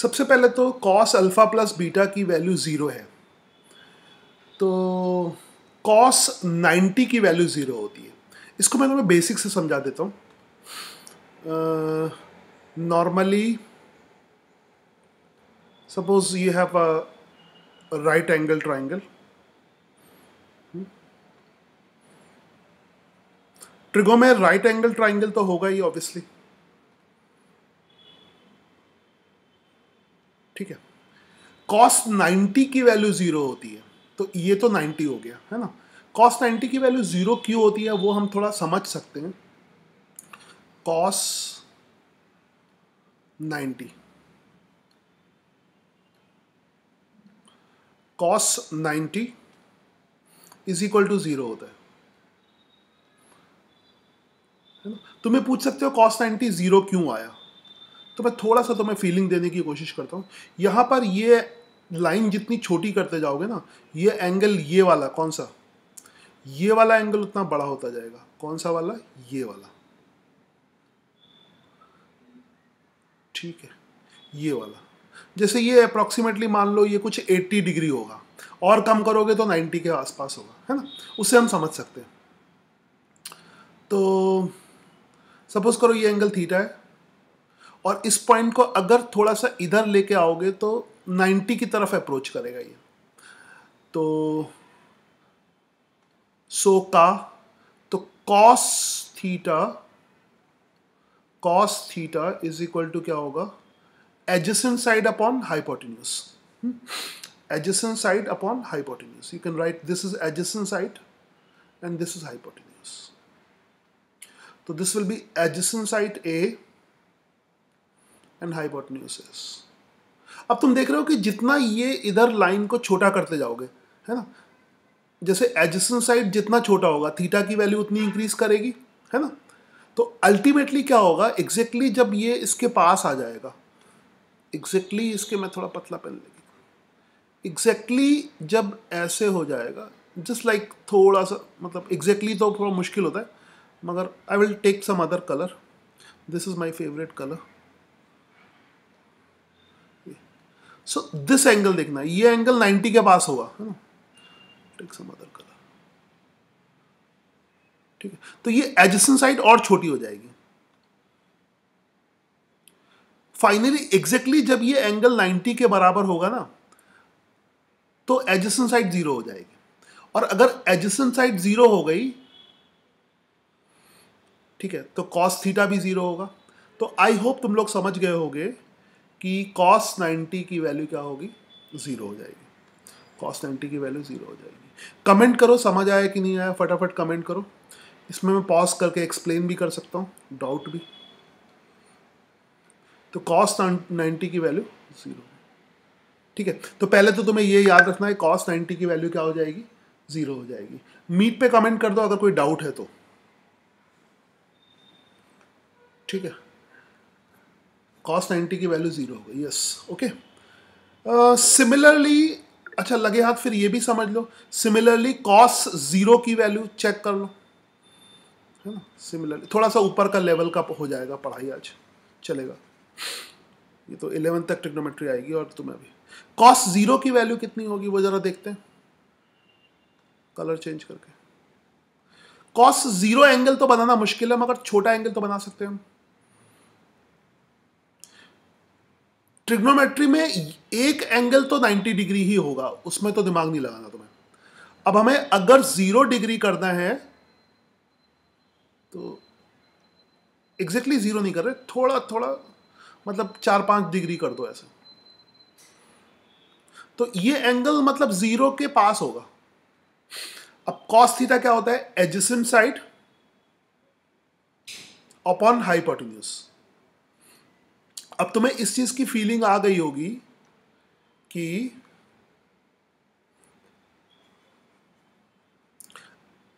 सबसे पहले तो कॉस अल्फा प्लस बीटा की वैल्यू 0 है, तो कॉस 90 की वैल्यू 0 होती है। इसको मैं तुम्हें बेसिक से समझा देता हूँ। Normally suppose you have a right angle triangle, trigo में राइट एंगल ट्राइंगल तो होगा ही ऑब्वियसली, ठीक है। कॉस 90 की वैल्यू 0 होती है, तो ये तो 90 हो गया है ना। कॉस 90 की वैल्यू 0 क्यों होती है वो हम थोड़ा समझ सकते हैं। Cos 90, cos 90 is equal to 0 होता है ना। तुम्हें पूछ सकते हो कॉस 90 0 क्यों आया, तो मैं थोड़ा सा तुम्हें फीलिंग देने की कोशिश करता हूँ। यहाँ पर ये लाइन जितनी छोटी करते जाओगे ना, ये एंगल ये वाला कौन सा, ये वाला एंगल उतना बड़ा होता जाएगा। कौन सा वाला, ये वाला, ठीक है, ये वाला। जैसे ये अप्रॉक्सीमेटली मान लो ये कुछ 80 डिग्री होगा, और कम करोगे तो 90 के आसपास होगा, है ना। उससे हम समझ सकते हैं। तो सपोज करो ये एंगल थीटा है, और इस पॉइंट को अगर थोड़ा सा इधर लेके आओगे तो 90 की तरफ अप्रोच करेगा ये। तो सो का, तो cos theta is equal to क्या होगा, adjacent side upon hypotenuse. Adjacent side upon hypotenuse. You can write this is adjacent side and this is hypotenuse. So this will be adjacent side A and hypotenuse S. अब तुम देख रहे हो कि जितना ये इधर लाइन को छोटा करते जाओगे, है ना, जैसे adjacent side जितना छोटा होगा थीटा की वैल्यू उतनी इंक्रीज करेगी, है ना। तो अल्टीमेटली क्या होगा, एग्जैक्टली जब ये इसके पास आ जाएगा, एग्जैक्टली इसके, मैं थोड़ा पतला पेन लेगी, एग्जैक्टली जब ऐसे हो जाएगा, जस्ट लाइक थोड़ा सा, मतलब एग्जैक्टली तो थोड़ा मुश्किल होता है, मगर I will take some other colour. This is my favourite colour. So this angle देखना, ये एंगल 90 के पास होगा, है ना। टेक सम अदर कलर, ठीक है। तो ये एडजेसेंट साइड और छोटी हो जाएगी। फाइनली एग्जैक्टली जब ये एंगल 90 के बराबर होगा ना, तो एडजेसेंट साइड 0 हो जाएगी। और अगर एडजेसेंट साइड 0 हो गई, ठीक है, तो कॉस थीटा भी 0 होगा। तो आई होप तुम लोग समझ गए होगे कि कॉस 90 की वैल्यू क्या होगी, 0 हो जाएगी। कॉस 90 की वैल्यू 0 हो जाएगी। कमेंट करो समझ आया कि नहीं आया, फटाफट कमेंट करो। इसमें मैं पॉज करके एक्सप्लेन भी कर सकता हूँ, डाउट भी। तो कॉस 90 की वैल्यू 0, ठीक है। तो पहले तो तुम्हें ये याद रखना है, कॉस 90 की वैल्यू क्या हो जाएगी, 0 हो जाएगी। मीट पे कमेंट कर दो अगर कोई डाउट है तो, ठीक है। कॉस 90 की वैल्यू 0 हो गई, यस, ओके। सिमिलरली, अच्छा लगे हाथ फिर ये भी समझ लो, सिमिलरली कॉस 0 की वैल्यू चेक कर लो, है ना। सिमिलरली थोड़ा सा ऊपर का लेवल का हो जाएगा पढ़ाई आज, चलेगा। ये तो 11th तक ट्रिग्नोमेट्री आएगी, और तुम्हें अभी कॉस 0 की वैल्यू कितनी होगी वो जरा देखते हैं, कलर चेंज करके। कॉस 0 एंगल तो बनाना मुश्किल है, मगर छोटा एंगल तो बना सकते हैं हम। ट्रिग्नोमेट्री में एक एंगल तो 90 डिग्री ही होगा, उसमें तो दिमाग नहीं लगाना तुम्हें। अब हमें अगर 0 डिग्री करना है तो एग्जैक्टली 0 नहीं कर रहे, थोड़ा थोड़ा, मतलब 4-5 डिग्री कर दो ऐसे, तो ये एंगल मतलब 0 के पास होगा। अब कॉस थीटा क्या होता है, एडजेसेंट साइड अपॉन हाइपोटेन्यूज। अब तुम्हें इस चीज की फीलिंग आ गई होगी कि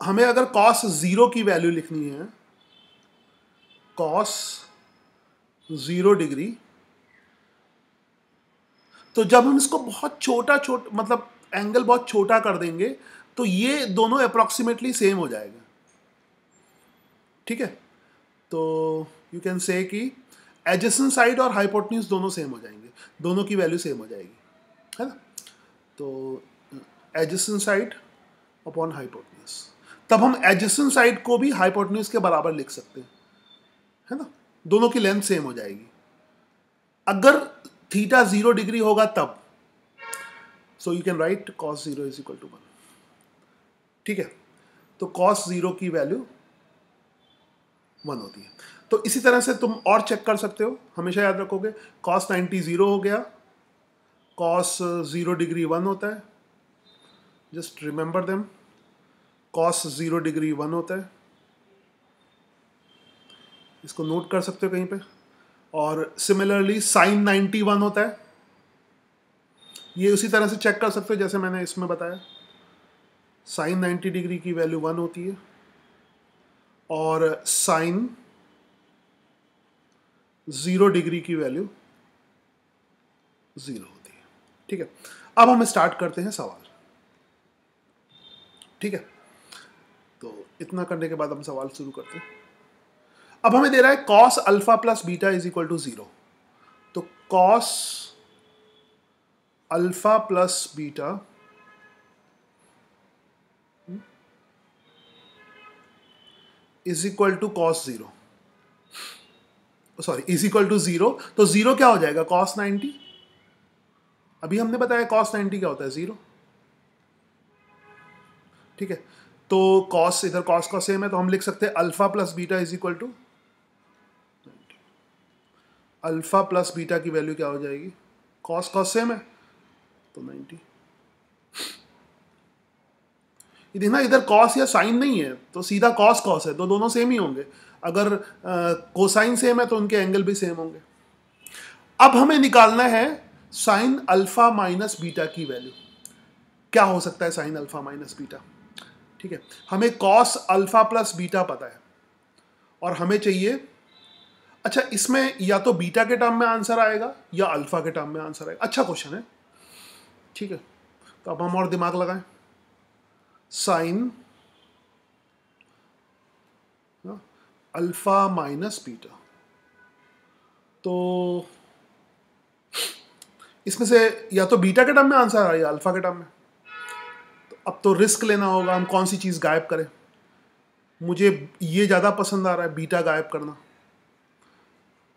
हमें अगर कॉस 0 की वैल्यू लिखनी है, कॉस 0 डिग्री, तो जब हम इसको बहुत छोटा मतलब एंगल बहुत छोटा कर देंगे, तो ये दोनों अप्रोक्सीमेटली सेम हो जाएगा, ठीक है। तो यू कैन से कि एडजेसेंट साइड और हाइपोटेन्यूज दोनों सेम हो जाएंगे। दोनों की वैल्यू सेम हो जाएगी, है ना। तो एडजेसेंट साइड अपॉन हाइपोटेन्यूज, तब हम एडजेसेंट साइड को भी हाइपोटेन्यूज के बराबर लिख सकते हैं, है ना, दोनों की लेंथ सेम हो जाएगी। अगर थीटा 0 डिग्री होगा तब, so you can write cos 0 is equal to 1, ठीक है। तो cos 0 की वैल्यू 1 होती है। तो इसी तरह से तुम और चेक कर सकते हो, हमेशा याद रखोगे cos 90 0 हो गया, cos 0 डिग्री 1 होता है, just remember them, cos 0 degree 1 होता है, इसको नोट कर सकते हो कहीं पे। और सिमिलरली sin 90 1 होता है, ये उसी तरह से चेक कर सकते हो जैसे मैंने इसमें बताया, sin 90 डिग्री की वैल्यू 1 होती है और sin 0 डिग्री की वैल्यू 0 होती है, ठीक है। अब हम स्टार्ट करते हैं सवाल, ठीक है। तो इतना करने के बाद हम सवाल शुरू करते हैं। अब हमें दे रहा है cos alpha plus beta is equal to 0, तो cos alpha plus beta is equal to cos 0, sorry is equal to 0, तो 0 क्या हो जाएगा cos 90, अभी हमने बताया cos 90 क्या होता है 0, ठीक है। तो cos इधर cos का सेम है, तो हम लिख सकते हैं alpha plus beta is equal to, alpha plus beta की वैल्यू क्या हो जाएगी, cos सेम है तो 90। ये देखना इधर cos या साइन नहीं है, तो सीधा cos है, तो दोनों सेम ही होंगे। अगर कोसाइन सेम है तो उनके एंगल भी सेम होंगे। अब हमें निकालना है साइन अल्फा माइनस बीटा की वैल्यू, क्या हो सकता है साइन अल्फा माइनस बीटा, ठीक है। हमें cos अल्फा प्लस बीटा पता है और हमें चाहिए, अच्छा इसमें या तो बीटा के टर्म में आंसर आएगा या अल्फा के टर्म में आंसर आएगा, अच्छा क्वेश्चन है, ठीक है। तो अब हम और दिमाग लगाएं, साइन अल्फा माइनस बीटा, तो इसमें से या तो बीटा के टर्म में आंसर आ या अल्फा के टर्म में। तो अब तो रिस्क लेना होगा, हम कौन सी चीज़ गायब करें। मुझे ये ज़्यादा पसंद आ रहा है बीटा गायब करना,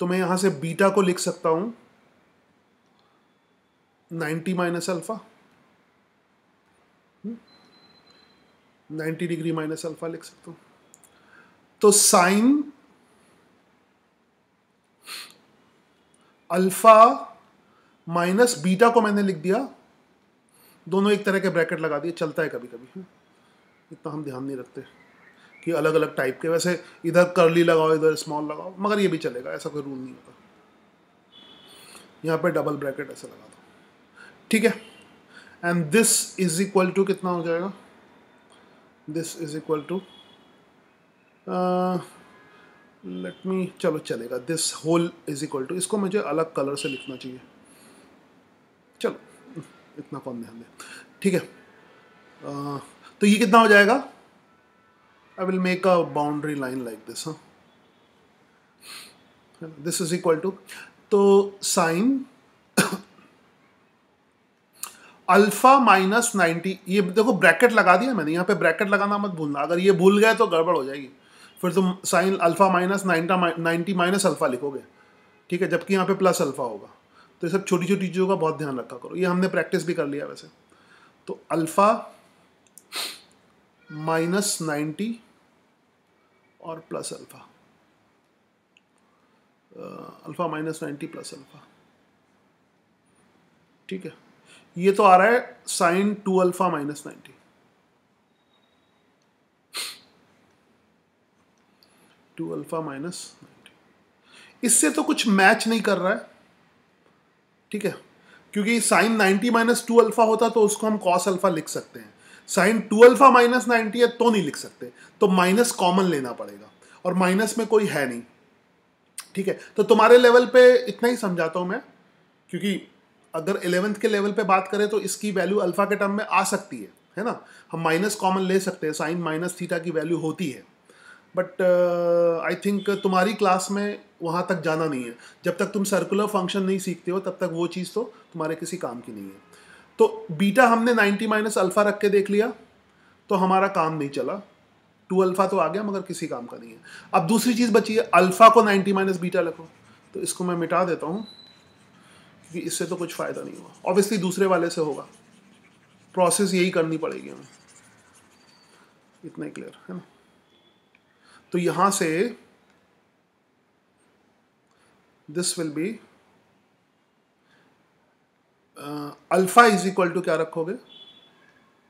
तो मैं यहाँ से बीटा को लिख सकता हूँ 90 minus alpha, 90 degree minus alpha लिख सकता हूँ। तो साइन अल्फा माइनस बीटा को मैंने लिख दिया, दोनों एक तरह के ब्रैकेट लगा दिए, चलता है कभी कभी, इतना हम ध्यान नहीं रखते कि अलग अलग टाइप के, वैसे इधर कर्ली लगाओ इधर स्मॉल लगाओ, मगर ये भी चलेगा, ऐसा कोई रूल नहीं होता। यहाँ पे डबल ब्रैकेट ऐसे लगा दो, ठीक है। And this is equal to कितना हो जाएगा, this is equal to let me, चलो चलेगा, this whole is equal to, इसको मुझे अलग कलर से लिखना चाहिए, चलो इतना कौन ध्यान दे, ठीक है। तो ये कितना हो जाएगा, I will make a boundary line like this, हाँ, दिस इज इक्वल टू, तो साइन अल्फा माइनस 90, ये देखो ब्रैकेट लगा दिया मैंने, यहाँ पे ब्रैकेट लगाना मत भूलना, अगर ये भूल गए तो गड़बड़ हो जाएगी, फिर तुम sine alpha minus 90 minus alpha लिखोगे, ठीक है, जबकि यहाँ पे प्लस अल्फा होगा। तो ये सब छोटी छोटी चीज़ों का बहुत ध्यान रखा करो, ये हमने प्रैक्टिस भी कर लिया वैसे। तो अल्फा माइनस 90 और plus alpha, alpha minus 90 plus alpha, ठीक है। ये तो आ रहा है sine 2 alpha minus 90, 2 alpha minus 90, इससे तो कुछ मैच नहीं कर रहा है, ठीक है, क्योंकि साइन 90 माइनस 2 अल्फा होता तो उसको हम कॉस अल्फा लिख सकते हैं, साइन 2 अल्फा माइनस 90 है तो नहीं लिख सकते, तो माइनस कॉमन लेना पड़ेगा, और माइनस में कोई है नहीं, ठीक है। तो तुम्हारे लेवल पे इतना ही समझाता हूं मैं, क्योंकि अगर 11th के लेवल पे बात करें तो इसकी वैल्यू अल्फा के टर्म में आ सकती है ना, हम माइनस कॉमन ले सकते हैं, साइन माइनस थीटा की वैल्यू होती है, बट आई थिंक तुम्हारी क्लास में वहाँ तक जाना नहीं है। जब तक तुम सर्कुलर फंक्शन नहीं सीखते हो तब तक वो चीज़ तो तुम्हारे किसी काम की नहीं है। तो बीटा हमने 90 माइनस अल्फ़ा रख के देख लिया तो हमारा काम नहीं चला। 2 अल्फ़ा तो आ गया मगर किसी काम का नहीं है। अब दूसरी चीज़ बची है, अल्फ़ा को 90 माइनस बीटा लिखो। तो इसको मैं मिटा देता हूँ क्योंकि इससे तो कुछ फ़ायदा नहीं हुआ। ऑब्वियसली दूसरे वाले से होगा, प्रोसेस यही करनी पड़ेगी हमें। इतना ही क्लियर है ना। तो यहाँ से this will be alpha is equal to क्या रखोगे,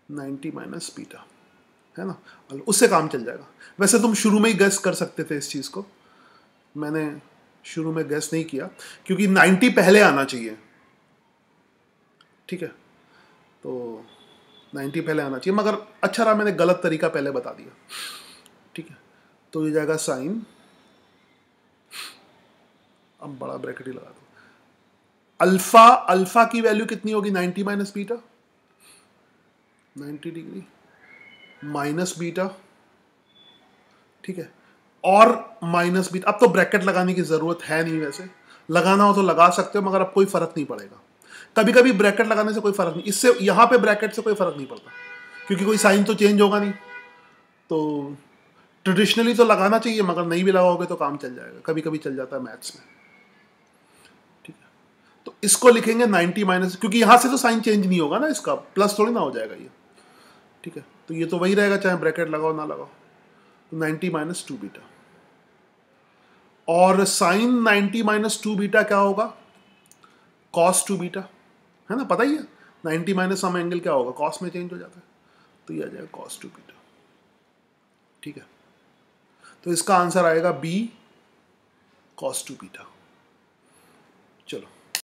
90 माइनस बीटा, है ना। उससे काम चल जाएगा। वैसे तुम शुरू में ही गेस कर सकते थे इस चीज़ को, मैंने शुरू में गेस नहीं किया क्योंकि 90 पहले आना चाहिए, ठीक है। तो 90 पहले आना चाहिए मगर अच्छा रहा मैंने गलत तरीका पहले बता दिया, ठीक है। तो ये जाएगा साइन, अब बड़ा ब्रैकेट ही लगा दो, अल्फा, अल्फा की वैल्यू कितनी होगी 90 minus beta, 90 degree minus beta, ठीक है, और माइनस बीटा। अब तो ब्रैकेट लगाने की जरूरत है नहीं, वैसे लगाना हो तो लगा सकते हो मगर अब कोई फर्क नहीं पड़ेगा। कभी कभी ब्रैकेट लगाने से कोई फर्क नहीं, इससे यहां पे ब्रैकेट से कोई फर्क नहीं पड़ता क्योंकि कोई साइन तो चेंज होगा नहीं। तो ट्रेडिशनली तो लगाना चाहिए मगर नहीं भी लगाओगे तो काम चल जाएगा, कभी कभी चल जाता है मैथ्स में, ठीक है। तो इसको लिखेंगे 90 माइनस, क्योंकि यहां से तो साइन चेंज नहीं होगा ना, इसका प्लस थोड़ी ना हो जाएगा ये, ठीक है। तो ये तो वही रहेगा चाहे ब्रैकेट लगाओ ना लगाओ। तो 90 माइनस 2 बीटा, और साइन 90 माइनस 2 बीटा क्या होगा, कॉस 2 बीटा, है ना, पता ही है। 90 माइनस सम एंगल क्या होगा, कॉस में चेंज हो जाता है, तो ये आ जाएगा कॉस 2 बीटा, ठीक है। तो इसका आंसर आएगा बी, कॉस 2 बीटा।